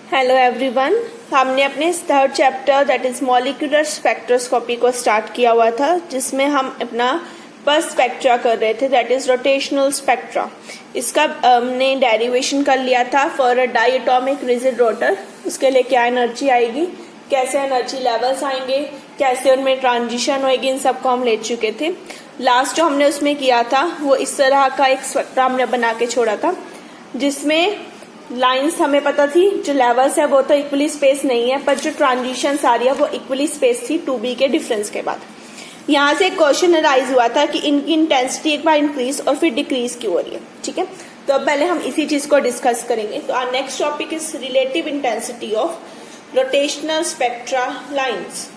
Hello everyone, हमने अपने third chapter that is molecular spectroscopy को स्टार्ट किया हुआ था, जिसमें हम अपना फर्स्ट स्पेक्ट्रा कर रहे थे दैट इज रोटेशनल स्पेक्ट्रा। इसका हमने डेरिवेशन कर लिया था for a diatomic rigid rotor. उसके लिए क्या एनर्जी आएगी, कैसे एनर्जी लेवल्स आएंगे, कैसे उनमें ट्रांजिशन होगी, इन सबको हम ले चुके थे। लास्ट जो हमने उसमें किया था वो इस तरह का एक स्पेक्ट्रा हमने बना के छोड़ा था, जिसमें लाइंस हमें पता थी, जो लेवल्स है वो तो इक्वली स्पेस नहीं है, पर जो ट्रांजिशन आ रही है वो इक्वली स्पेस थी 2b के डिफरेंस के बाद। यहाँ से एक क्वेश्चन अराइज हुआ था कि इनकी इंटेंसिटी एक बार इंक्रीज और फिर डिक्रीज क्यों हो रही है। ठीक है, तो अब पहले हम इसी चीज को डिस्कस करेंगे। तो our next topic is relative intensity of rotational spectra lines.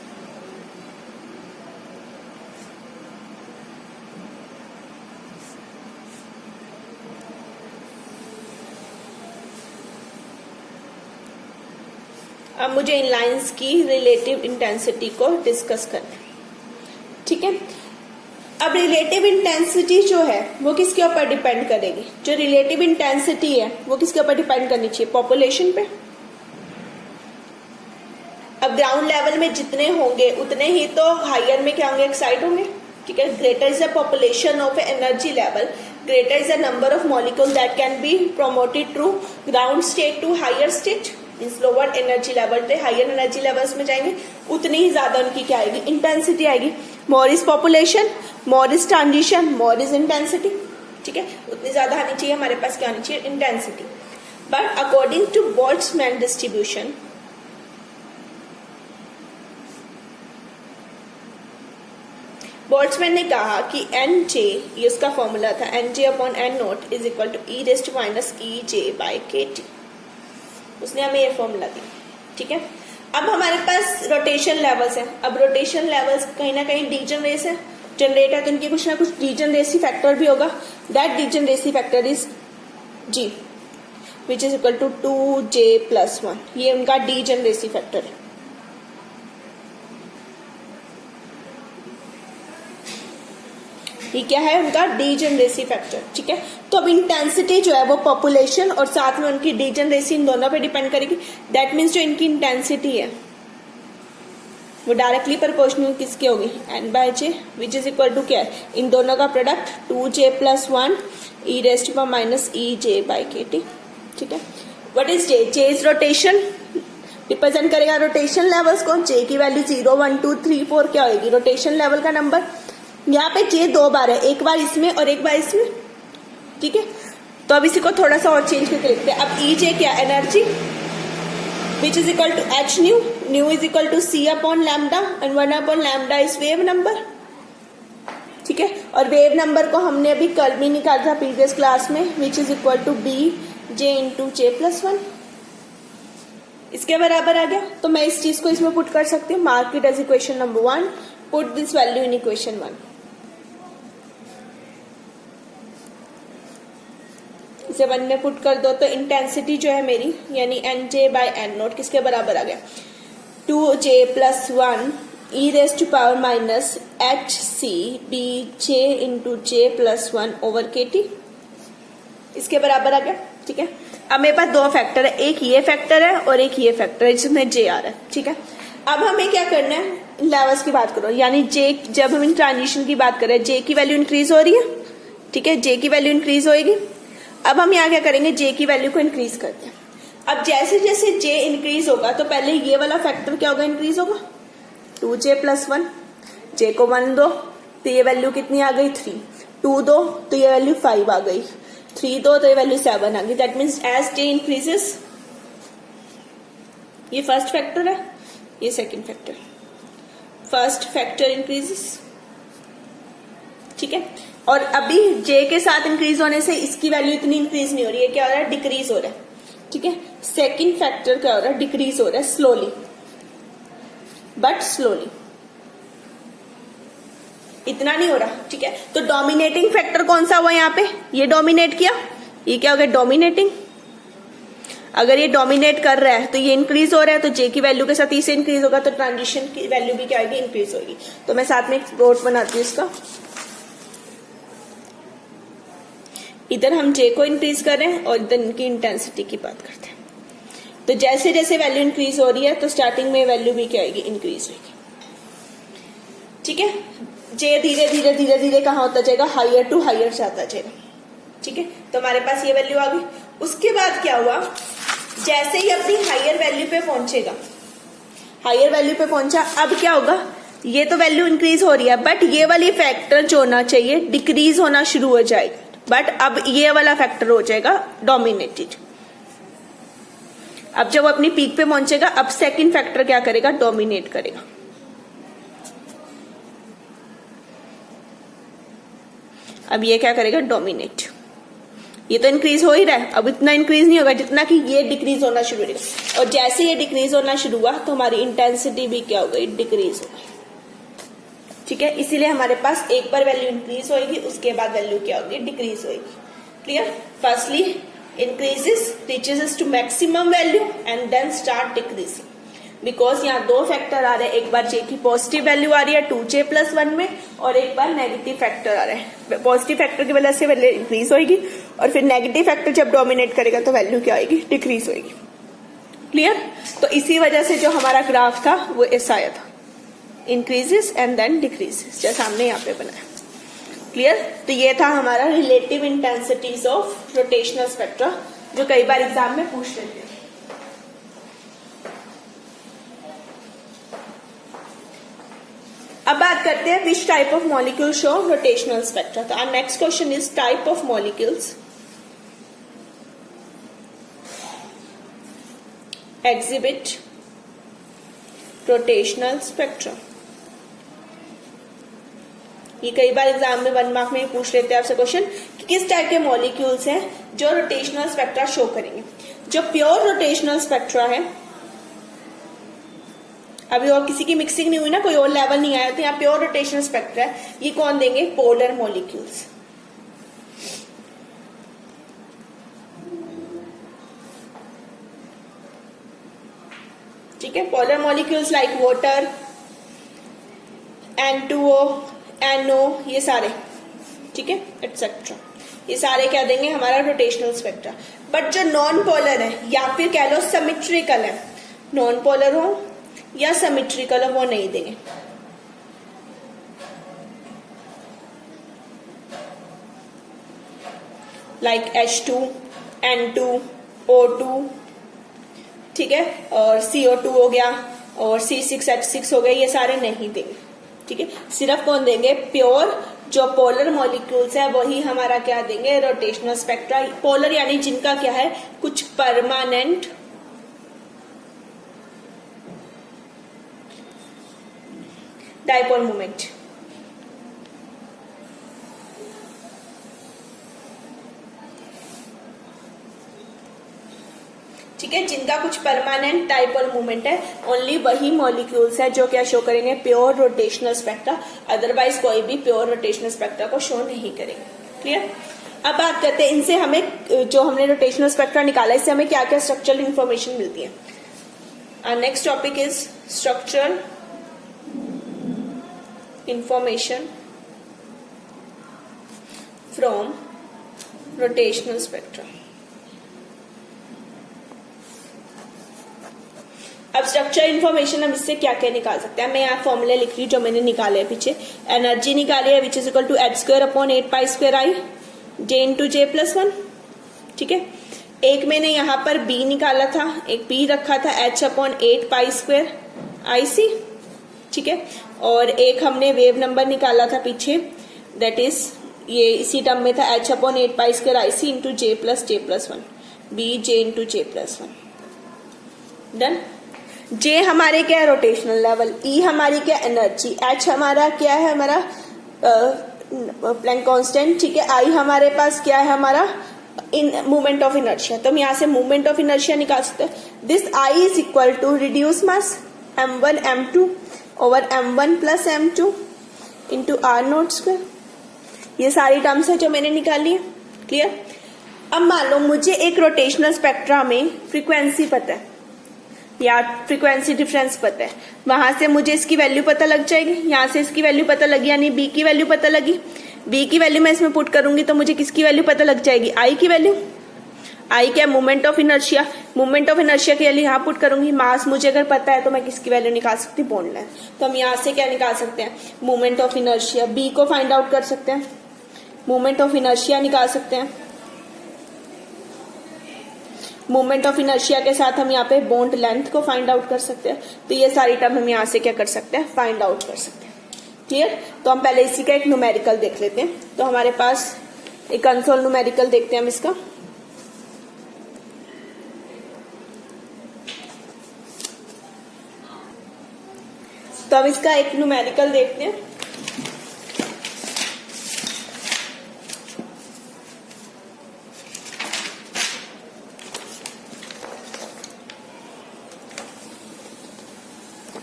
अब मुझे इन लाइंस की रिलेटिव इंटेंसिटी को डिस्कस करना है। ठीक है, अब रिलेटिव इंटेंसिटी जो है वो किसके ऊपर डिपेंड करेगी? जो रिलेटिव इंटेंसिटी है वो किसके ऊपर डिपेंड करनी चाहिए? पॉपुलेशन पे। अब ग्राउंड लेवल में जितने होंगे उतने ही तो हायर में क्या होंगे, एक्साइट होंगे। ठीक है, greater is the population of energy level, greater is the number of molecules that can be promoted through ground state to higher state, means lower energy level से higher energy levels में जाएंगे, उतनी ही ज्यादा उनकी क्या आएगी, इंटेंसिटी आएगी। more is population, more is transition, more is intensity। ठीक है, उतनी ज्यादा आनी चाहिए हमारे पास, क्या आनी चाहिए, intensity. But according to Boltzmann distribution, Boltzmann ने कहा कि एन जे, ये उसका फॉर्मूला था, N J upon N nought is equal to e raised minus E J by K T. उसने हमें ये फॉर्मूला दी। ठीक है, अब हमारे पास रोटेशन लेवल्स हैं। अब रोटेशन लेवल्स कहीं ना कहीं डीजनरेट है, जनरेट है, तो इनके कुछ ना कुछ डीजनरेसी फैक्टर भी होगा। That degeneracy factor is G, which is equal to 2j+1। ये उनका डीजनरेसी फैक्टर है। ये क्या है, उनका डीजनरेसी फैक्टर। ठीक है, तो अब इंटेंसिटी जो है वो पॉपुलेशन और साथ में उनकी डीजनरेसी, इन दोनों पे डिपेंड करेगी। दैट मीन्स जो इनकी इंटेंसिटी है वो डायरेक्टली प्रोपोर्शनल किसके होगी, n/j, which is equal to क्या है, इन दोनों का प्रोडक्ट 2j+1 e रेस्ट पर माइनस e j के टी। ठीक है, what is j? j is rotation, represent करेगा रोटेशन लेवल्स को। j की वैल्यू 0, 1, 2, 3, 4 क्या होगी, रोटेशन लेवल का नंबर। यहाँ पे j 2 बार है, एक बार इसमें और एक बार इसमें। ठीक है, तो अब इसी को थोड़ा सा और चेंज करके लिखते हैं। अब ई जे क्या, energy, which is equal to H nu, nu is equal to C upon lambda and 1 upon lambda is wave number. ठीक है, और वेव नंबर को हमने अभी कल भी निकाला था प्रीवियस क्लास में, which is equal to B J into j+1। इसके बराबर आ गया, तो मैं इस चीज को इसमें पुट कर सकती हूँ। Mark it as equation number 1, put this value in equation 1। इसे 1 में पुट कर दो तो इंटेंसिटी जो है मेरी, यानी N J by N nought किसके बराबर आ गया, 2j+1 e raised to power minus H C B J into j+1 over K T, इसके बराबर आ गया। ठीक है, अब मेरे पास दो फैक्टर है, एक ये फैक्टर है और एक ये फैक्टर है जिसमें j आ रहा है। ठीक है, अब हमें क्या करना है, लेवल्स की बात करो, यानी j, जब हम इन ट्रांजिशन की बात करें, j की वैल्यू इंक्रीज हो रही है। ठीक है, j की वैल्यू इंक्रीज होगी। अब हम यहाँ क्या करेंगे, j की वैल्यू को इंक्रीज करते हैं। अब जैसे जैसे j इंक्रीज होगा तो पहले ये वाला फैक्टर क्या होगा, इंक्रीज होगा, 2j+1। j को 1 दो तो ये वैल्यू कितनी आ गई, 3, 2 दो तो ये वैल्यू 5 आ गई, 3 दो तो ये वैल्यू 7 आ गई। That means as j increases, ये फर्स्ट फैक्टर है, ये second factor, first factor increases. ठीक है, और अभी j के साथ इंक्रीज होने से इसकी वैल्यू इतनी इंक्रीज नहीं हो रही है, क्या हो रहा है, डिक्रीज हो रहा है। ठीक है, सेकंड फैक्टर क्या हो रहा है, डिक्रीज हो रहा है, स्लोली बट स्लोली, इतना नहीं हो रहा। ठीक है, तो डोमिनेटिंग फैक्टर कौन सा हुआ यहाँ पे, ये डोमिनेट किया, ये क्या हो गया, डोमिनेटिंग। अगर ये डोमिनेट कर रहा है तो ये इंक्रीज हो रहा है, तो j की वैल्यू के साथ इसे इंक्रीज होगा, तो ट्रांजिशन की वैल्यू भी क्या आएगी, इंक्रीज होगी। तो मैं साथ में एक प्लॉट बनाती हूँ इसका, इधर हम j को इंक्रीज कर रहे हैं और इधर इनकी इंटेंसिटी की बात करते हैं। तो जैसे जैसे वैल्यू इंक्रीज हो रही है तो स्टार्टिंग में वैल्यू भी क्या आएगी, इंक्रीज होगी। ठीक है, जे धीरे धीरे धीरे धीरे कहाँ होता जाएगा, हायर टू हायर जाता जाएगा। ठीक है, तो हमारे पास ये वैल्यू आ गई। उसके बाद क्या हुआ, जैसे ही अपनी हायर वैल्यू पे पहुंचेगा, हायर वैल्यू पे पहुंचा, अब क्या होगा, ये तो वैल्यू इंक्रीज हो रही है बट ये वाली फैक्टर जो होना चाहिए डिक्रीज होना शुरू हो जाएगा, बट अब ये वाला फैक्टर हो जाएगा डोमिनेटेड। अब जब वो अपनी पीक पे पहुंचेगा, अब सेकंड फैक्टर क्या करेगा, डोमिनेट करेगा। अब ये क्या करेगा, डोमिनेट। ये तो इंक्रीज हो ही रहा है, अब इतना इंक्रीज नहीं होगा जितना कि ये डिक्रीज होना शुरू हो जाएगा, और जैसे ये डिक्रीज होना शुरू हुआ तो हमारी इंटेंसिटी भी क्या हो गई, डिक्रीज हो गई। ठीक है, इसीलिए हमारे पास एक बार वैल्यू इंक्रीज होगी, उसके बाद वैल्यू क्या होगी, डिक्रीज होगी। Clear, firstly increases reaches to maximum value and then start decreasing, because यहाँ दो फैक्टर आ रहे हैं, एक बार जे की पॉजिटिव वैल्यू आ रही है 2j+1 में, और एक बार नेगेटिव फैक्टर आ रहा है। पॉजिटिव फैक्टर की वजह से वैल्यू इंक्रीज होगी, और फिर नेगेटिव फैक्टर जब डोमिनेट करेगा तो वैल्यू क्या आएगी, डिक्रीज होगी। क्लियर, तो इसी वजह से जो हमारा ग्राफ था वो ऐसा आया था, इंक्रीजेस एंड देन डिक्रीजेस, जैसा हमने यहाँ पे बनाया। क्लियर, तो ये था हमारा relative intensities of rotational spectra, जो कई बार एग्जाम में पूछ लेते हैं। अब बात करते हैं which type of molecule show rotational spectra. तो our next question is type of molecules exhibit rotational spectra. ये कई बार एग्जाम में 1 मार्क में पूछ लेते हैं आपसे क्वेश्चन कि किस टाइप के मॉलिक्यूल्स हैं जो रोटेशनल स्पेक्ट्रा शो करेंगे। जो प्योर रोटेशनल स्पेक्ट्रा है, अभी और किसी की मिक्सिंग नहीं हुई ना, कोई और लेवल नहीं आया, तो यहाँ प्योर रोटेशनल स्पेक्ट्रा है, ये कौन देंगे, पोलर मॉलिक्यूल्स। ठीक है, polar molecules like water, N2O, NO, ये सारे, ठीक है, एटसेट्रा, ये सारे क्या देंगे, हमारा रोटेशनल स्पेक्ट्रा। बट जो नॉन पोलर है या फिर कह लो सिमेट्रिकल है, नॉन पोलर हो या सिमेट्रिकल हो, वो नहीं देंगे। लाइक H2, N2, O2, ठीक है, और CO2 हो गया, और C6H6 हो गया, ये सारे नहीं देंगे। ठीक है, सिर्फ कौन देंगे, प्योर जो पोलर मॉलिक्यूल्स है वही हमारा क्या देंगे, रोटेशनल स्पेक्ट्रा। पोलर यानी जिनका क्या है, कुछ परमानेंट डाइपोल मोमेंट। ठीक है, जिनका कुछ परमानेंट डाइपोल मोमेंट है, ओनली वही मॉलिक्यूल्स है जो क्या शो करेंगे, प्योर रोटेशनल स्पेक्ट्रा। अदरवाइज कोई भी प्योर रोटेशनल स्पेक्ट्रा को शो नहीं करेंगे। क्लियर, अब बात करते हैं इनसे हमें, जो हमने रोटेशनल स्पेक्ट्रा निकाला, इससे हमें क्या क्या स्ट्रक्चरल इंफॉर्मेशन मिलती है। Our next topic is structural information from rotational spectra. अब स्ट्रक्चर इन्फॉर्मेशन हम इससे क्या क्या निकाल सकते हैं। मैं यहाँ फॉर्मूले लिख रही हूँ जो मैंने निकाले हैं पीछे। एनर्जी निकाली है which is equal to h²/8π² J × J+1। ठीक है, एक मैंने यहाँ पर B निकाला था, एक B रखा था h/8π² IC। ठीक है, और एक हमने वेव नंबर निकाला था पीछे, दैट इज ये इसी टर्म में था h/8π² IC × J+J+1 B J × J+1। Done. J हमारे क्या है, रोटेशनल लेवल, E हमारी क्या, एनर्जी, H हमारा क्या है, हमारा प्लैंक कांस्टेंट। ठीक है, I हमारे पास क्या है, हमारा इन मूवमेंट ऑफ इनर्शिया। तो हम यहाँ से मूवमेंट ऑफ इनर्शिया निकाल सकते हैं। This I is equal to reduce mass m1 m2 over m1 + m2 into r02। ये सारी टर्म्स है जो मैंने निकाली है। क्लियर। अब मान लो मुझे एक रोटेशनल स्पेक्ट्रा में फ्रीक्वेंसी पता है या फ्रीक्वेंसी डिफरेंस पता है, वहां से मुझे इसकी वैल्यू पता लग जाएगी, यहाँ से इसकी वैल्यू पता लगी, यानी बी की वैल्यू पता लगी। बी की वैल्यू मैं इसमें पुट करूंगी तो मुझे किसकी वैल्यू पता लग जाएगी, आई की वैल्यू। आई क्या, moment of inertia. Moment of inertia के लिए यहाँ पुट करूंगी मास, मुझे अगर पता है तो मैं किसकी वैल्यू निकाल सकती हूँ, बॉन्ड लेंथ। तो हम यहाँ से क्या निकाल सकते हैं, मोमेंट ऑफ इनर्शिया। बी को फाइंड आउट कर सकते हैं, मोमेंट ऑफ इनर्शिया निकाल सकते हैं। मोमेंट ऑफ इनर्शिया के साथ हम यहाँ पे बॉन्ड लेंथ को फाइंड आउट कर सकते हैं। तो ये सारी टर्म हम यहाँ से क्या कर सकते हैं, फाइंड आउट कर सकते हैं। क्लियर। तो हम पहले इसी का एक न्यूमेरिकल देख लेते हैं। तो हमारे पास एक कंसोल न्यूमेरिकल देखते हैं हम इसका। तो अब इसका एक न्यूमेरिकल देखते हैं।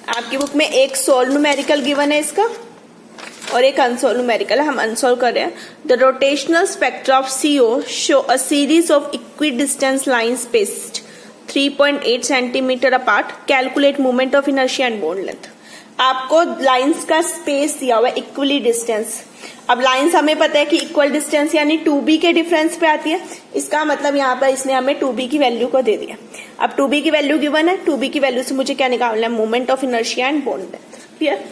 आपकी बुक में एक सोल्व न्यूमेरिकल गिवन है इसका और एक अनसोल्व न्यूमेरिकल है, हम अनसोल्व कर रहे हैं। The rotational spectra of CO show a series of equi distance lines spaced 3.8 centimetre apart, calculate moment of inertia and bond length. आपको लाइंस का स्पेस दिया हुआ है, इक्वली डिस्टेंस। अब लाइंस हमें पता है कि इक्वल डिस्टेंस यानी 2b के डिफरेंस पे आती है, इसका मतलब यहाँ पर इसने हमें 2b की वैल्यू को दे दिया। अब 2b की वैल्यू गिवन है, 2b की वैल्यू से मुझे क्या निकालना है, moment of inertia and bond length. Clear.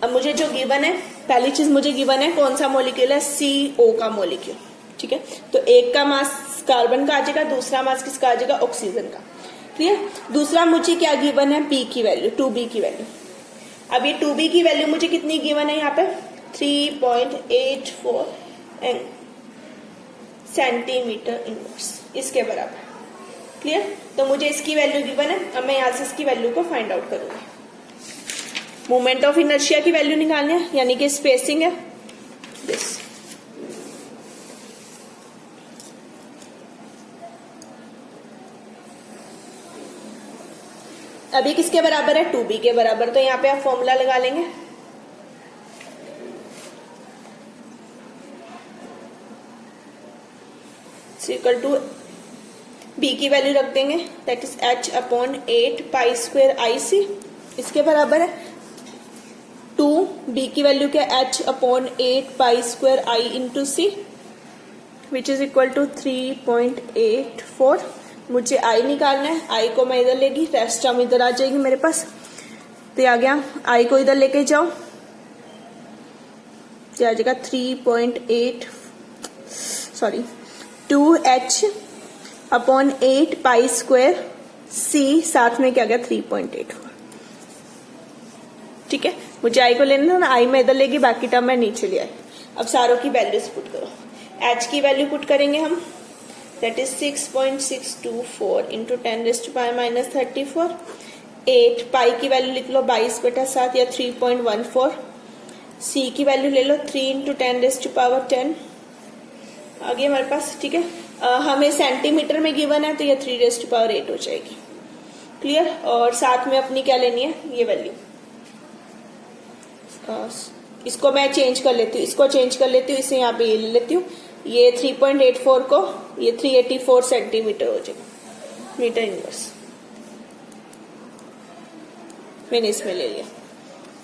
अब मुझे जो गिवन है, पहली चीज मुझे गिवन है कौन सा मोलिक्यूल है, CO का मोलिक्यूल। ठीक है, तो एक का मास कार्बन का आ जाएगा, दूसरा मास किसका आ जाएगा, ऑक्सीजन का। क्लियर। दूसरा मुझे क्या गिवन है, B की वैल्यू, 2b की वैल्यू। अब ये 2b की वैल्यू मुझे कितनी गिवन है, यहाँ पे 3.84 सेंटीमीटर इनवर्स, इसके बराबर। क्लियर। तो मुझे इसकी वैल्यू गिवन है, अब मैं यहां से इसकी वैल्यू को फाइंड आउट करूंगी। मोमेंट ऑफ इनर्शिया की वैल्यू निकालनी है, यानी कि स्पेसिंग है दिस। अभी किसके बराबर है, 2b के बराबर। तो यहाँ पे आप फॉर्मूला लगा लेंगे, इक्वल टू b की वैल्यू रख देंगे, that is h/8 pi square IC, इसके बराबर है 2b की वैल्यू क्या, h/8 pi square I into C, which is equal to 3.84। मुझे I निकालना है, I को मैं इधर लेगी, रेस्ट टर्म इधर आ जाएगी मेरे पास। तो आ गया, I को इधर लेके जाओ, तो आ जाएगा 2h/8 पाई स्क्वायर C, साथ में क्या गया 3.84। ठीक है, मुझे I को लेना ना, I में इधर लेगी, बाकी टर्म मैं नीचे ले आई। अब सारों की वैल्यूज पुट करो। H की वैल्यू पुट करेंगे हम, दैट इज 6.624 इंटू 10⁻⁻34। 8 पाई की वैल्यू लिख लो 22/7 या 3.14। C की वैल्यू ले लो 3 इंटू 10⁻10 आ गई हमारे पास। ठीक है, हमें सेंटीमीटर में गिवन है तो ये 3⁸ हो जाएगी। क्लियर। और साथ में अपनी क्या लेनी है, ये वैल्यू, इसको मैं चेंज कर लेती हूँ, इसको चेंज कर लेती हूँ, इसे यहाँ पे ये ले लेती हूँ, ये 3.84 को ये 384 सेंटीमीटर हो जाएगा, मीटर इनवर्स मैंने इसमें ले लिया।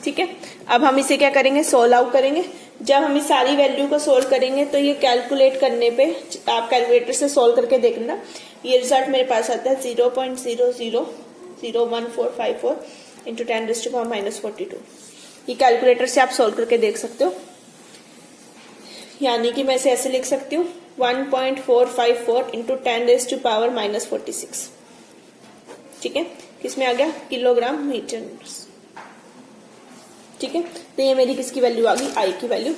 ठीक है, अब हम इसे क्या करेंगे, सोल्व आउट करेंगे। जब हम इस सारी वैल्यू को सोल्व करेंगे तो ये कैलकुलेट करने पे आप कैलकुलेटर से सोल्व करके देखना, ये रिजल्ट मेरे पास आता है 0.000154 इंटू 10⁻⁻42। ये कैलकुलेटर से आप सोल्व करके देख सकते हो, यानी कि मैं इसे ऐसे लिख सकती हूँ 1.454 इंटू 10⁻⁻46। ठीक है, किसमें आ गया, किलोग्राम मीटर। ठीक है, तो ये मेरी किसकी वैल्यू आ गई, I की वैल्यू।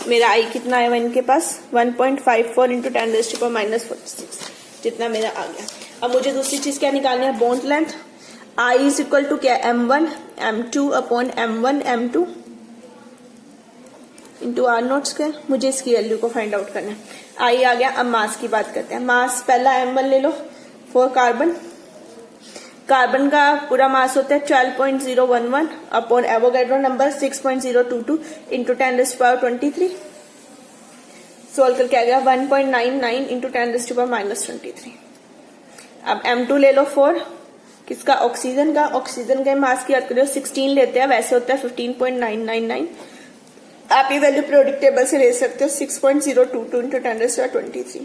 मेरा I कितना आया इनके पास, 1.54 इंटू 10⁻⁻46, जितना मेरा आ गया। अब मुझे दूसरी चीज क्या निकालनी है, bond length. I is equal to क्या, M1 M2 upon M1 M2 into R0²। मुझे इसकी वैल्यू को फाइंड आउट करना है। I आ गया। अब मास की बात करते हैं। मास पहला M1 ले लो, फॉर कार्बन। कार्बन का पूरा मास होता है 12.011 upon Avogadro number 6.022 into 10⁻23। Solve करके आ गया 1.99 इंटू 10⁻⁻23। अब M2 ले लो 4, किसका, ऑक्सीजन का। ऑक्सीजन के मास की बात करो 16 लेते हैं, वैसे होता है 15.999। आप ये वैल्यू प्रोडिक्ट टेबल से ले सकते हो 6.022 इंटू 10⁻23।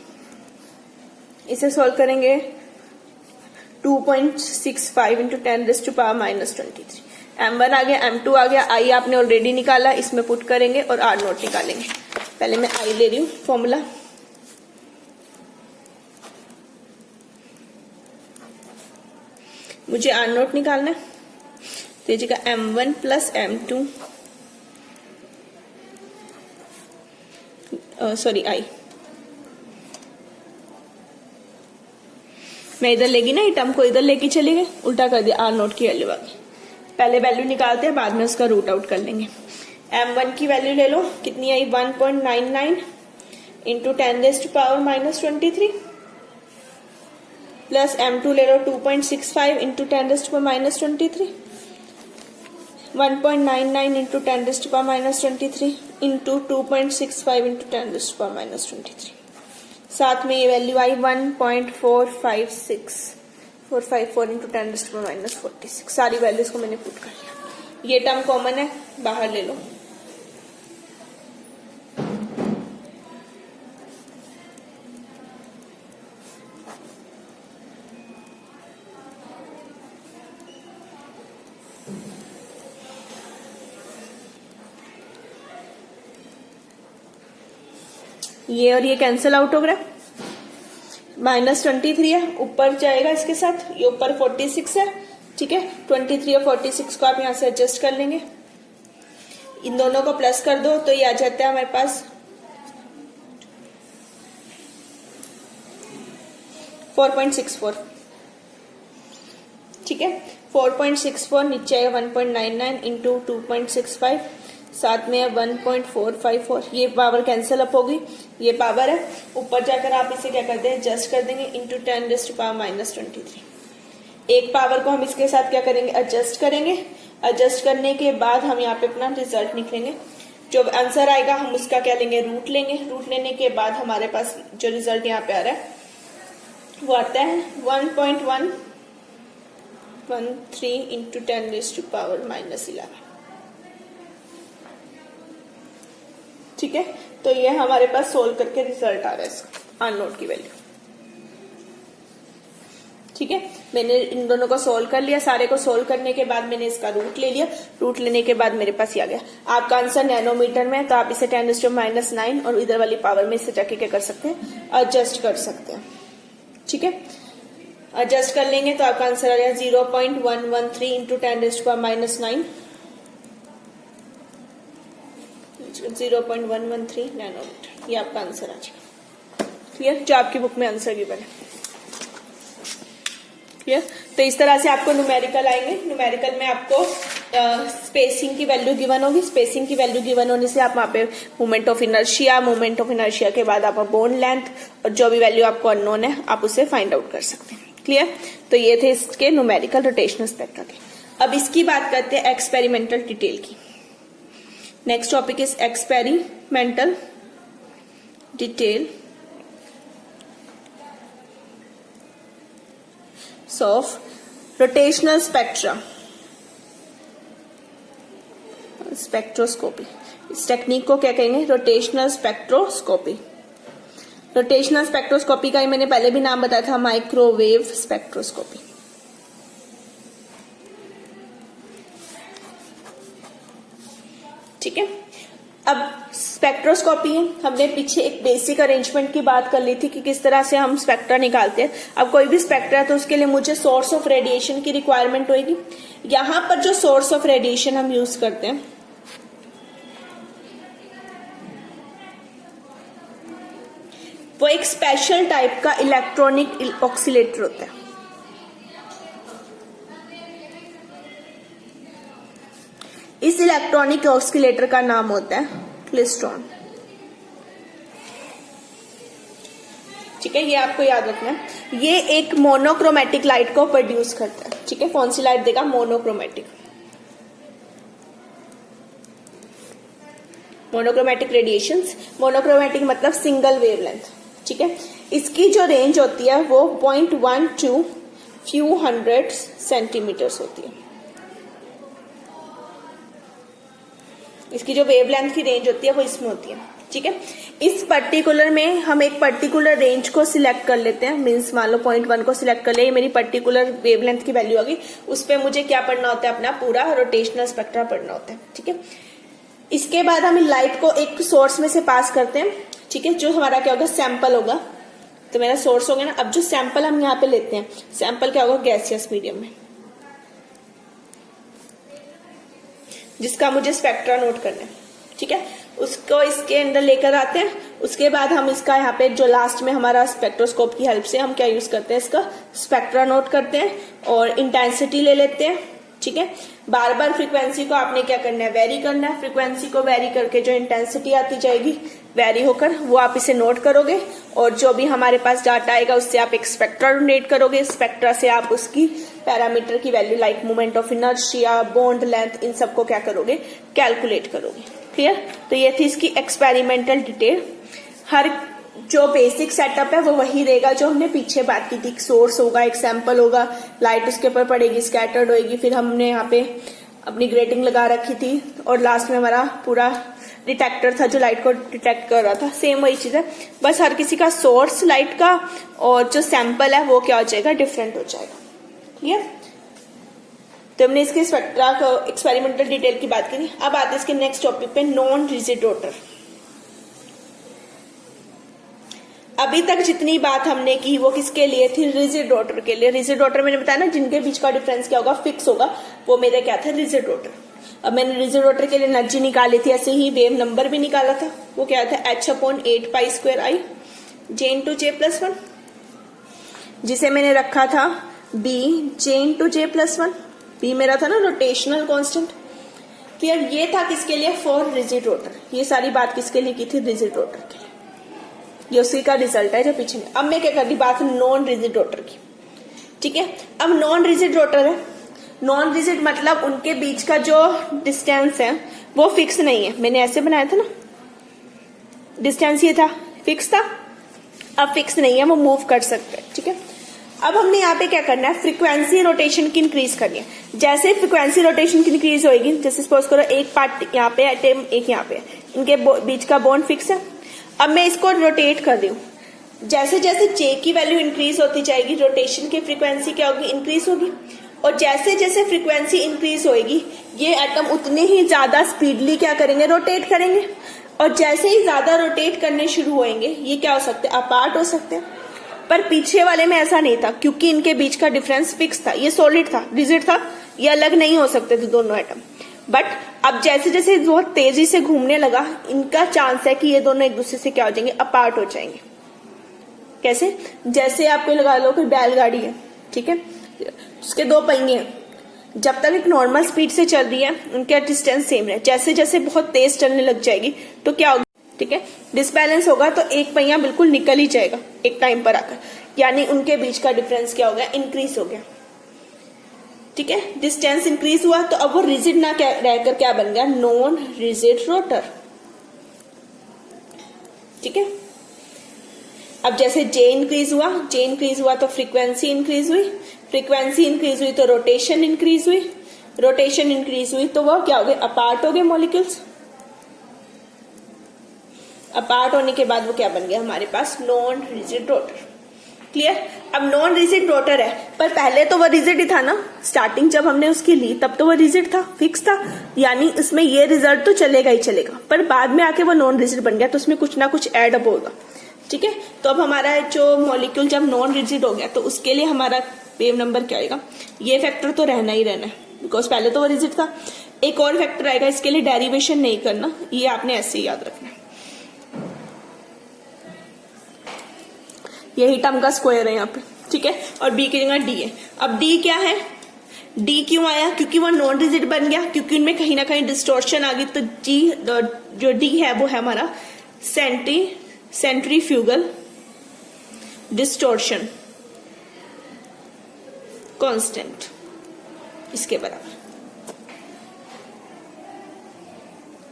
इसे सॉल्व करेंगे 2.65 इंटू 10⁻⁻23। m1 आ गया, m2 आ गया, i आपने ऑलरेडी निकाला, इसमें पुट करेंगे और r नोट निकालेंगे। पहले मैं i ले रही हूँ फॉर्मूला। मुझे r नोट निकालना है, तो जी का m1 plus m2 sorry i, मैं इधर लेगी ना, ये टर्म को इधर लेके चली गई, उल्टा कर दिया, r नोट की वैल्यू आ गई। पहले वैल्यू निकालते हैं, बाद में उसका रूट आउट कर लेंगे। m1 की वैल्यू ले लो, कितनी आई 1.99 इंटू 10⁻⁻23 प्लस m2 ले लो 2.65 इंटू 10⁻⁻23, 1.99 इंटू 10⁻⁻23 इंटू 2.65 इंटू 10⁻⁻23। साथ में ये वैल्यू आई 1.456454 इंटू 10⁻⁻46। सारी वैल्यूज को मैंने पुट कर लिया। ये टर्म कॉमन है, बाहर ले लो। ये और ये कैंसिल आउट हो गया, -23 है, ऊपर जाएगा इसके साथ, ये ऊपर 46 है, ठीक है। 23 और 46 को आप यहां से एडजस्ट कर लेंगे, इन दोनों को प्लस कर दो तो ये आ जाता है हमारे पास 4.64, ठीक है। 4.64 नीचे आएगा 1.99 इंटू 2.65, साथ में 1.454, ये पावर कैंसिल अप होगी, ये पावर है, ऊपर जाकर आप इसे क्या करते हैं, एडजस्ट कर देंगे इंटू 10⁻⁻23। एक पावर को हम इसके साथ क्या करेंगे, एडजस्ट करेंगे। एडजस्ट करने के बाद हम यहाँ पे अपना रिजल्ट निकलेंगे, जो आंसर आएगा हम उसका क्या लेंगे, रूट लेंगे। रूट लेने के बाद हमारे पास जो रिजल्ट यहाँ पे आ रहा है वो आता है 1.113 इंटू 10⁻⁻11, ठीक है। तो ये हमारे पास सोल्व करके रिजल्ट आ रहा है इसका, आर नोट की वैल्यू, ठीक है। मैंने इन दोनों को सोल्व कर लिया, सारे को सोल्व करने के बाद मैंने इसका रूट ले लिया। रूट लेने के बाद मेरे पास ये आ गया। आपका आंसर नैनोमीटर में है, तो आप इसे 10⁻⁻9 और इधर वाली पावर में इसे जाके क्या कर सकते हैं, एडजस्ट कर सकते हैं, ठीक है। एडजस्ट कर लेंगे तो आपका आंसर आ गया 0.113 इंटू 10⁻⁻9, 0.113 नैनोमीटर, ये आपका आंसर आ जाएगा। क्लियर, जो आपकी बुक में आंसर गिवन है। क्लियर, तो इस तरह से आपको न्यूमेरिकल आएंगे। न्यूमेरिकल में आपको स्पेसिंग की वैल्यू गिवन होगी। स्पेसिंग की वैल्यू गिवन होने से आप वहां पे मोमेंट ऑफ इनर्शिया के बाद आप बोन लेंथ और जो भी वैल्यू आपको अननोन है आप उसे फाइंड आउट कर सकते हैं। क्लियर, तो ये थे इसके न्यूमेरिकल रोटेशनल स्पेक्ट्रा के। अब इसकी बात करते हैं एक्सपेरिमेंटल डिटेल की। Next topic is experimental detail of rotational spectra, spectroscopy. इस टेक्निक को क्या कहेंगे, रोटेशनल स्पेक्ट्रोस्कोपी। रोटेशनल स्पेक्ट्रोस्कोपी का ही मैंने पहले भी नाम बताया था, माइक्रोवेव स्पेक्ट्रोस्कोपी। ठीक है, अब स्पेक्ट्रोस्कोपी है, हमने पीछे एक बेसिक अरेंजमेंट की बात कर ली थी कि किस तरह से हम स्पेक्ट्रा निकालते हैं। अब कोई भी स्पेक्ट्रा है तो उसके लिए मुझे सोर्स ऑफ रेडिएशन की रिक्वायरमेंट होगी। यहां पर जो सोर्स ऑफ रेडिएशन हम यूज करते हैं वो एक स्पेशल टाइप का इलेक्ट्रॉनिक ऑक्सीलेटर होता है। इस इलेक्ट्रॉनिक ऑक्सीलेटर का नाम होता है क्लेस्ट्रॉन। ठीक है, ये आपको याद रखना है। ये एक मोनोक्रोमेटिक लाइट को प्रोड्यूस करता है। ठीक है, कौन सी लाइट देगा, मोनोक्रोमेटिक। मोनोक्रोमेटिक रेडिएशंस, मोनोक्रोमेटिक मतलब सिंगल वेवलेंथ। ठीक है, इसकी जो रेंज होती है वो 0.1 to few hundred सेंटीमीटर्स होती है। इसकी जो वेवलेंथ की रेंज होती है वो इसमें होती है। ठीक है। इस पर्टिकुलर में हम एक पर्टिकुलर रेंज को सिलेक्ट कर लेते हैं, मीन्स मान लो 0.1 को सिलेक्ट कर ले, ये मेरी पर्टिकुलर वेवलेंथ की वैल्यू होगी। उस पर मुझे क्या पढ़ना होता है, अपना पूरा रोटेशनल स्पेक्ट्रा पढ़ना होता है। ठीक है, इसके बाद हम लाइट को एक सोर्स में से पास करते हैं। ठीक है, जो हमारा क्या होगा, सैंपल होगा। तो मेरा सोर्स हो गया ना। अब जो सैंपल हम यहाँ पे लेते हैं, सैंपल क्या होगा, गैसियस मीडियम में, जिसका मुझे स्पेक्ट्रा नोट करना है। ठीक है, उसको इसके अंदर लेकर आते हैं। उसके बाद हम इसका यहाँ पे जो लास्ट में हमारा स्पेक्ट्रोस्कोप की हेल्प से हम क्या यूज करते हैं, इसका स्पेक्ट्रा नोट करते हैं और इंटेंसिटी ले लेते हैं। ठीक है, बार बार फ्रीक्वेंसी को आपने क्या करना है, वेरी करना है। फ्रीक्वेंसी को वेरी करके जो इंटेंसिटी आती जाएगी वेरी होकर, वो आप इसे नोट करोगे और जो भी हमारे पास डाटा आएगा उससे आप एक स्पेक्ट्रा जनरेट करोगे। स्पेक्ट्रा से आप उसकी पैरामीटर की value like moment of inertia, bond length, इन सबको क्या करोगे, कैलकुलेट करोगे। क्लियर। तो ये थी इसकी एक्सपेरिमेंटल डिटेल। हर जो बेसिक सेटअप है वो वही रहेगा जो हमने पीछे बात की थी। सोर्स होगा, एक सैंपल होगा, लाइट उसके ऊपर पड़ेगी, स्कैटर्ड होगी, फिर हमने यहाँ पे अपनी ग्रेटिंग लगा रखी थी और लास्ट में हमारा पूरा डिटेक्टर था जो लाइट को डिटेक्ट कर रहा था। सेम वही चीज है, बस हर किसी का सोर्स लाइट का और जो सैंपल है वो क्या हो जाएगा, डिफरेंट हो जाएगा। क्लियर। तो हमने इसके स्पेक्ट्रा को एक्सपेरिमेंटल डिटेल की बात करी। अब आते हैं इसके नेक्स्ट टॉपिक पे, नॉन रिजिड रोटर। अभी तक जितनी बात हमने की वो किसके लिए थी, रिजिड रोटर के लिए। रिजिड रोटर मैंने बताया ना, जिनके बीच का डिफरेंस क्या होगा, फिक्स होगा, वो मेरा क्या था, रिजिड रोटर। अब मैंने रिजिड रोटर के लिए एनर्जी निकाली थी, ऐसे ही वेव नंबर भी निकाला था। वो क्या था, h/8π² J/J+1, जिसे मैंने रखा था B J/J+1। B मेरा था ना रोटेशनल कांस्टेंट। क्लियर। ये था किसके लिए, फॉर रिजिड रोटर। ये सारी बात किसके लिए की थी, रिजिड रोटर के लिए। ये उसी का रिजल्ट है जो पीछे में। अब मैं क्या कर रही, बात नॉन रिजिड रोटर की। ठीक है, अब नॉन रिजिड रोटर है। नॉन रिजिड मतलब उनके बीच का जो डिस्टेंस है वो फिक्स नहीं है। मैंने ऐसे बनाया था ना, डिस्टेंस ये था, फिक्स था। अब फिक्स नहीं है, वो मूव कर सकते हैं। ठीक है, अब हमने यहाँ पे क्या करना है, फ्रीक्वेंसी रोटेशन की इंक्रीज करनी है। जैसे फ्रीक्वेंसी रोटेशन की इंक्रीज होगी, जैसे सपोज करो एक पार्ट यहाँ पे एटम, एक यहाँ पे, इनके बीच का बॉन्ड फिक्स है। अब मैं इसको रोटेट कर रही हूँ। जैसे जैसे जे की वैल्यू इंक्रीज होती जाएगी, रोटेशन की फ्रीक्वेंसी क्या होगी, इंक्रीज होगी। और जैसे जैसे फ्रीक्वेंसी इंक्रीज होगी, ये एटम उतने ही ज्यादा स्पीडली क्या करेंगे, रोटेट करेंगे। और जैसे ही ज्यादा रोटेट करने शुरू होंगे, ये क्या हो सकते हैं, अपार्ट हो सकते हैं। पर पीछे वाले में ऐसा नहीं था, क्योंकि इनके बीच का डिफरेंस फिक्स था। ये सॉलिड था, रिजिड था, ये अलग नहीं हो सकते थे दोनों एटम। बट अब जैसे जैसे बहुत तेजी से घूमने लगा, इनका चांस है कि ये दोनों एक दूसरे से क्या हो जाएंगे, अपार्ट हो जाएंगे। कैसे, जैसे आपको लगा लो कि बैलगाड़ी है, ठीक है, उसके दो पहिए हैं। जब तक एक नॉर्मल स्पीड से चल रही है, उनका डिस्टेंस सेम है। जैसे जैसे बहुत तेज चलने लग जाएगी तो क्या होगा, ठीक है, डिसबैलेंस होगा, तो एक पहिया बिल्कुल निकल ही जाएगा एक टाइम पर आकर। यानी उनके बीच का डिफरेंस क्या हो गया, इंक्रीज हो गया। ठीक है, डिस्टेंस इंक्रीज हुआ, तो अब वो रिजिड ना रहकर क्या बन गया, नॉन रिजिड रोटर। ठीक है, अब जैसे जे इंक्रीज हुआ तो फ्रीक्वेंसी इंक्रीज हुई, फ्रीक्वेंसी इंक्रीज हुई तो रोटेशन इंक्रीज हुई, रोटेशन इंक्रीज हुई तो वो क्या हो गए, अपार्ट हो गए मॉलिक्यूल्स। अपार्ट होने के बाद वो क्या बन गया हमारे पास, नॉन रिजिड रोटर। क्लियर। अब नॉन रिजिड रोटर है, पर पहले तो वो रिजिड ही था ना, स्टार्टिंग जब हमने उसकी ली तब तो वो रिजिड था, फिक्स था, यानी इसमें ये रिजल्ट तो चलेगा ही चलेगा। पर बाद में आके वो नॉन रिजिड बन गया, तो उसमें कुछ ना कुछ ऐड अप होगा। ठीक है, तो अब हमारा जो मॉलिक्यूल जब नॉन रिजिड हो गया, तो उसके लिए हमारा वेव नंबर क्या आएगा, ये फैक्टर तो रहना ही रहना है, बिकॉज पहले तो वो रिजिड था। एक और फैक्टर आएगा, इसके लिए डेरिवेशन नहीं करना, ये आपने ऐसे ही याद रखना है। यही टर्म का स्क्वायर है यहाँ पे। ठीक है, और बी की जगह डी है। अब डी क्या है, डी क्यों आया, क्योंकि वो नॉन रिजिड बन गया, क्योंकि उनमें कहीं ना कहीं डिस्टॉर्शन आ गई। तो जी जो डी है वो है हमारा सेंट्रीफ्यूगल डिस्टॉर्शन कांस्टेंट, इसके बराबर।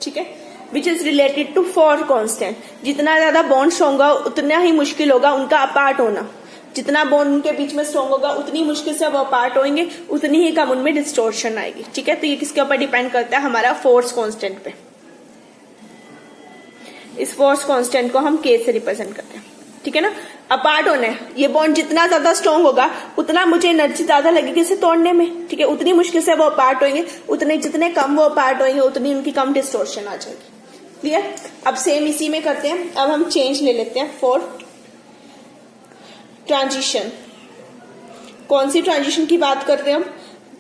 ठीक है, which is related to force constant. जितना ज्यादा बॉन्ड स्ट्रॉन्ग होगा उतना ही मुश्किल होगा उनका अपार्ट होना। जितना बॉन्ड उनके बीच में स्ट्रॉन्ग होगा उतनी मुश्किल से वो अपार्ट होंगे, उतनी ही कम उनमें डिस्टॉर्शन आएगी। ठीक है, तो ये किसके ऊपर डिपेंड करता है, हमारा फोर्स कांस्टेंट पे। इस फोर्स कांस्टेंट को हम के से रिप्रेजेंट करते हैं, ठीक है ना। अपार्ट होना है, ये बॉन्ड जितना ज्यादा स्ट्रॉन्ग होगा उतना मुझे एनर्जी ज्यादा लगेगी इसे तोड़ने में, ठीक है। उतनी मुश्किल से वो अपार्ट होंगे, उतने जितने कम वो अपार्ट होंगे उतनी उनकी कम डिस्टोर्शन आ जाएगी। क्लियर। अब सेम इसी में करते हैं। अब हम चेंज ले लेते हैं फॉर ट्रांजिशन। कौन सी ट्रांजिशन की बात करते हैं हम?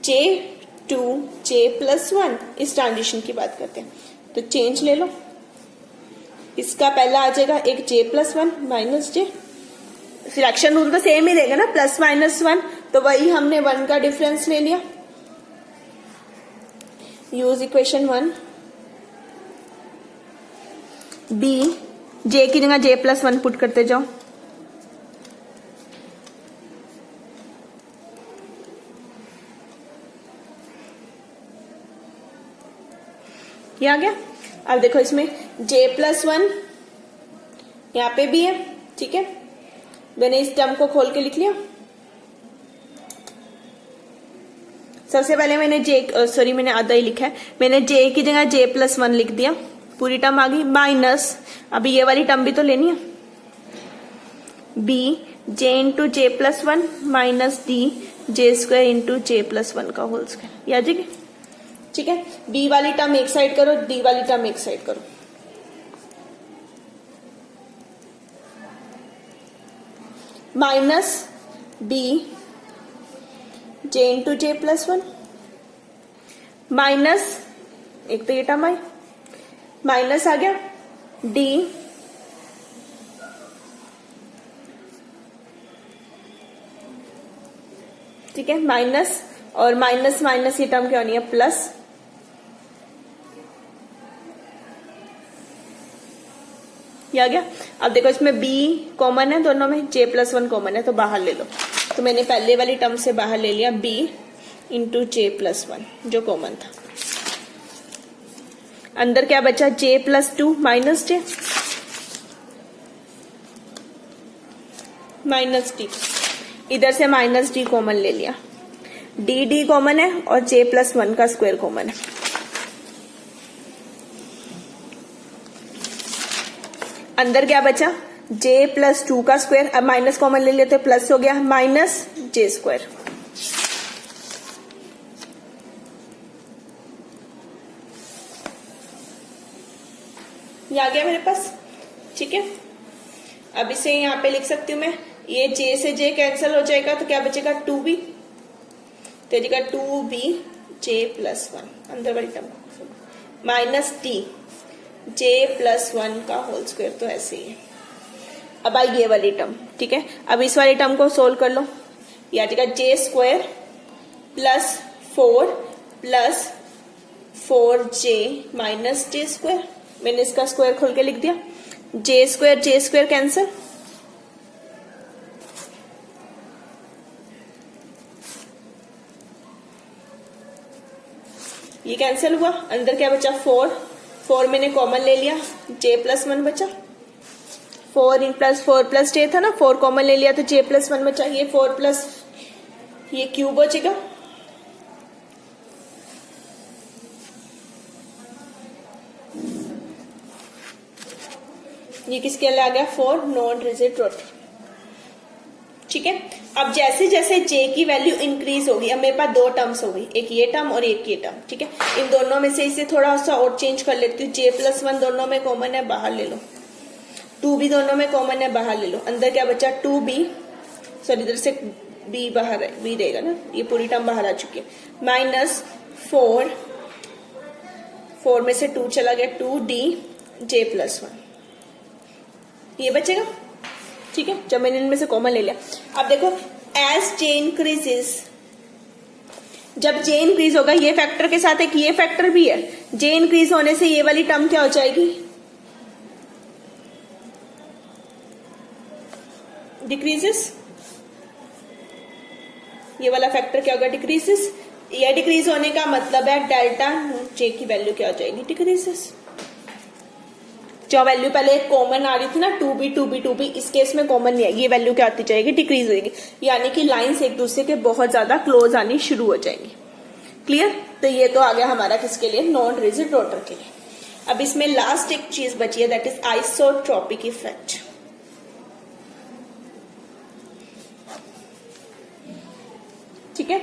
J2J+1 इस ट्रांजिशन की बात करते हैं। तो चेंज ले लो, इसका पहला आ जाएगा एक J+1 minus J। Selection rule तो सेम ही रहेगा ना, +-1, तो वही हमने 1 का डिफरेंस ले लिया। Use equation 1। B J की जगह J+1 पुट करते जाओ। ये आ गया। अब देखो इसमें J+1 यहां पे भी है, ठीक है। मैंने इस टर्म को खोल के लिख लिया। सबसे पहले मैंने आधा ही लिखा है। मैंने J की जगह J+1 लिख दिया, पूरी टर्म आ गई। माइनस अभी ये वाली टर्म भी तो लेनी है, B J into J+1 minus D J² into J+1 का होल स्क्वायर। याद है, ठीक है। B वाली टर्म एक साइड करो, D वाली टर्म एक साइड करो। Minus B J into J+1 minus एक तो ये टर्म आई, माइनस आ गया D ठीक है, माइनस और माइनस माइनस ये टर्म क्या होनी है? प्लस। ये आ गया। अब देखो इसमें B कॉमन है, दोनों में J+1 कॉमन है, तो बाहर ले लो। तो मैंने पहले वाली टर्म से बाहर ले लिया B इंटू J+1 जो कॉमन था। अंदर क्या बचा? J+2 minus J minus D। इधर से माइनस D कॉमन ले लिया, D कॉमन है और J+1 का स्क्वायर कॉमन है। अंदर क्या बचा? J+2 का स्क्वायर। अब माइनस कॉमन ले लेते, प्लस हो गया, माइनस J²। ये आ गया मेरे पास, ठीक है। अब इसे यहां पे लिख सकती हूं मैं, ये J से J कैंसिल हो जाएगा, तो क्या बचेगा? 2B, तो बचेगा 2B J+1 अंदर वाली टर्म माइनस D J+1 का होल स्क्वायर। तो ऐसे ही है। अब आई ये वाली टर्म, ठीक है। अब इस वाली टर्म को सोल्व कर लो। ये आ जाएगा J² plus 4 plus 4J minus J²। मैंने इसका स्क्वायर खोल के लिख दिया। J² कैंसिल, ये कैंसिल हुआ। अंदर क्या बचा? 4 मैंने कॉमन ले लिया, J+1 बचा। 4 प्लस 4 प्लस J था ना, 4 कॉमन ले लिया तो J+1 बचा। ये 4 प्लस ये क्यूब बचेगा, ये किसके लिए आ गया? 4 नॉन रिजिड रोटर, ठीक है। अब जैसे जैसे J की वैल्यू इंक्रीज होगी, अब मेरे पास 2 टर्म्स हो गई, एक ये टर्म और एक ये टर्म, ठीक है। इन दोनों में से इसे थोड़ा सा और चेंज कर लेती हूँ। J+1 दोनों में कॉमन है, बाहर ले लो। 2B दोनों में कॉमन है, बाहर ले लो। अंदर क्या बचा? 2B, सॉरी इधर से B बाहर है, B रहेगा ना, ये पूरी टर्म बाहर आ चुकी है। माइनस 4 में से 2 चला गया, 2D J+1 ये बचेगा, ठीक है। जब मैंने इनमें से कॉमन ले लिया। अब देखो एज J इंक्रीजेस, जब J इंक्रीज होगा, ये फैक्टर के साथ एक ये फैक्टर भी है, J इंक्रीज होने से ये वाली टर्म क्या हो जाएगी? डिक्रीजेस। ये वाला फैक्टर क्या होगा? डिक्रीजेस। ये डिक्रीज होने का मतलब है डेल्टा J की वैल्यू क्या हो जाएगी? डिक्रीजेस। जो वैल्यू पहले कॉमन आ रही थी ना 2B, इस केस में कॉमन नहीं आएगी, ये वैल्यू क्या आती जाएगी? डिक्रीज होगी। यानी कि लाइंस एक दूसरे के बहुत ज्यादा क्लोज आनी शुरू हो जाएंगी। क्लियर। तो ये तो आ गया हमारा किसके लिए? नॉन रिजिड रोटर के लिए। अब इसमें लास्ट एक चीज बची है, दैट इज आइसोट्रोपिक इफेक्ट। ठीक है,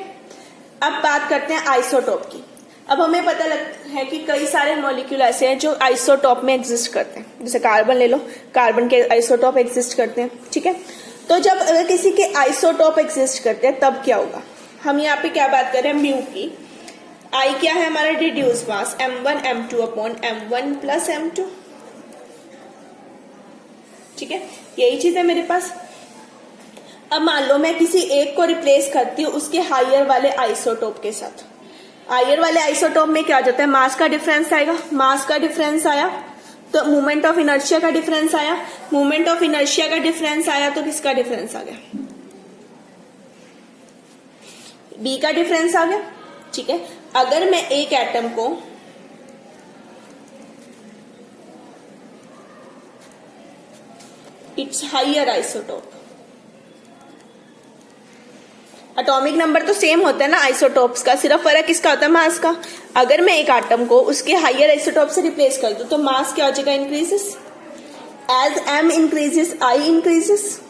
अब बात करते हैं आइसोटोप की। अब हमें पता लगता है कि कई सारे मॉलिक्यूल ऐसे हैं जो आइसोटोप में एग्जिस्ट करते हैं। जैसे कार्बन ले लो, कार्बन के आइसोटोप एग्जिस्ट करते हैं। ठीक है, तो जब अगर किसी के आइसोटोप एग्जिस्ट करते हैं तब क्या होगा? हम यहाँ पे क्या बात कर रहे हैं, म्यू की। आई क्या है हमारा reduce mass, m1 m2 upon m1 plus m2। ठीक है, यही चीज है मेरे पास। अब मान लो मैं किसी एक को रिप्लेस करती हूँ उसके हायर वाले आइसोटोप के साथ। हायर वाले आइसोटोप में क्या हो जाता है, मास का डिफरेंस आएगा। मास का डिफरेंस आया तो मूवमेंट ऑफ इनर्शिया का डिफरेंस आया। मूवमेंट ऑफ इनर्शिया का डिफरेंस आया तो किसका डिफरेंस आ गया, बी का डिफरेंस आ गया। ठीक है, अगर मैं एक एटम को its higher isotope, atomic number तो सेम होता है ना आइसोटोप्स का, सिर्फ फर्क किसका होता है, मास का। अगर मैं एक एटम को उसके हायर आइसोटोप से रिप्लेस कर दूं तो मास क्या हो जाएगा, increases. As m increases I increases.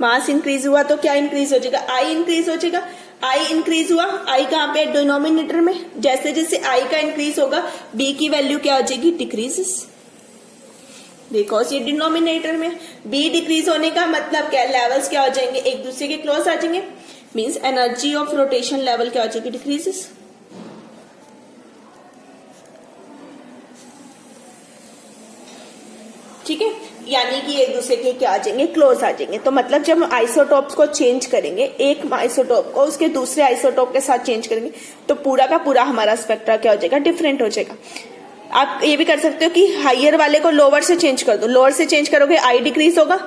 Mass increase हुआ तो क्या इंक्रीज हो जाएगा, I इंक्रीज हो जाएगा। I इंक्रीज हुआ, I कहां पे, डिनोमिनेटर में। जैसे जैसे I का इंक्रीज होगा B की वैल्यू क्या हो जाएगी, डिक्रीजेस, बिकॉज ये डिनोमिनेटर में। B डिक्रीज होने का मतलब क्या, लेवल्स क्या हो जाएंगे, एक दूसरे के क्लोज आ जाएंगे। Means energy of rotation level क्या हो जाएगी, डिक्रीजेस। ठीक है, यानी कि एक दूसरे के क्या आ जाएंगे, क्लोज आ जाएंगे। तो मतलब जब हम आइसोटोप्स को चेंज करेंगे, एक आइसोटोप को उसके दूसरे आइसोटोप के साथ चेंज करेंगे तो पूरा का पूरा हमारा स्पेक्ट्रा क्या हो जाएगा, डिफरेंट हो जाएगा। आप ये भी कर सकते हो कि हायर वाले को लोअर से चेंज कर दो। लोअर से चेंज करोगे I डिक्रीज होगा,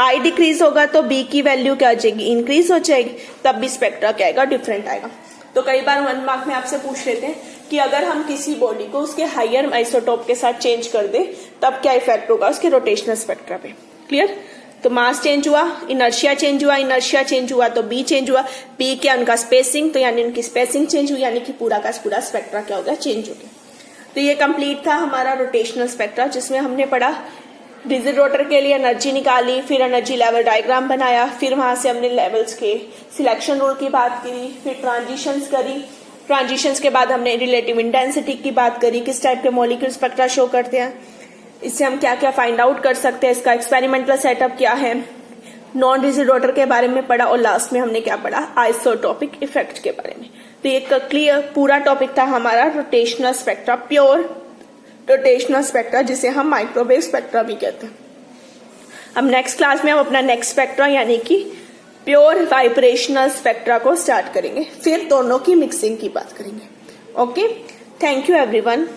I डिक्रीज होगा तो B की वैल्यू क्या आ जाएगी, इंक्रीज हो जाएगी, तब भी स्पेक्ट्रा क्या आएगा, डिफरेंट आएगा। तो कई बार 1 मार्क में आपसे पूछ लेते हैं कि अगर हम किसी बॉडी को उसके हायर आइसोटोप के साथ चेंज कर दे तब क्या इफेक्ट होगा उसके रोटेशनल स्पेक्ट्रा पे। क्लियर? तो मास चेंज हुआ, इनर्शिया चेंज हुआ, इनर्शिया चेंज हुआ तो B चेंज हुआ। B क्या, उनका स्पेसिंग, तो यानी उनकी स्पेसिंग चेंज हुई, यानी कि पूरा का पूरा स्पेक्ट्रा क्या हो गया, चेंज हो गया। तो ये कंप्लीट था हमारा रोटेशनल स्पेक्ट्रा, जिसमें हमने पढ़ा रिजिड रोटर के लिए एनर्जी निकाली, फिर एनर्जी लेवल डायग्राम बनाया, फिर वहां से हमने लेवल्स के सिलेक्शन रूल की बात करी, फिर ट्रांजिशंस करी। ट्रांजिशंस के बाद हमने रिलेटिव इंटेंसिटी की बात करी, किस टाइप के मॉलिक्यूल स्पेक्ट्रा शो करते हैं, इससे हम क्या क्या फाइंड आउट कर सकते हैं, इसका एक्सपेरिमेंटल सेटअप क्या है, नॉन रिजिड रोटर के बारे में पढ़ा, और लास्ट में हमने क्या पढ़ा, आइसोटोपिक इफेक्ट के बारे में। तो ये क्लियर पूरा टॉपिक था हमारा rotational spectra, pure rotational spectra, जिसे हम माइक्रोवेव स्पेक्ट्रा भी कहते हैं। अब नेक्स्ट क्लास में हम अपना नेक्स्ट स्पेक्ट्रा यानी कि प्योर वाइब्रेशनल स्पेक्ट्रा को स्टार्ट करेंगे, फिर दोनों की मिक्सिंग की बात करेंगे। Okay, thank you everyone.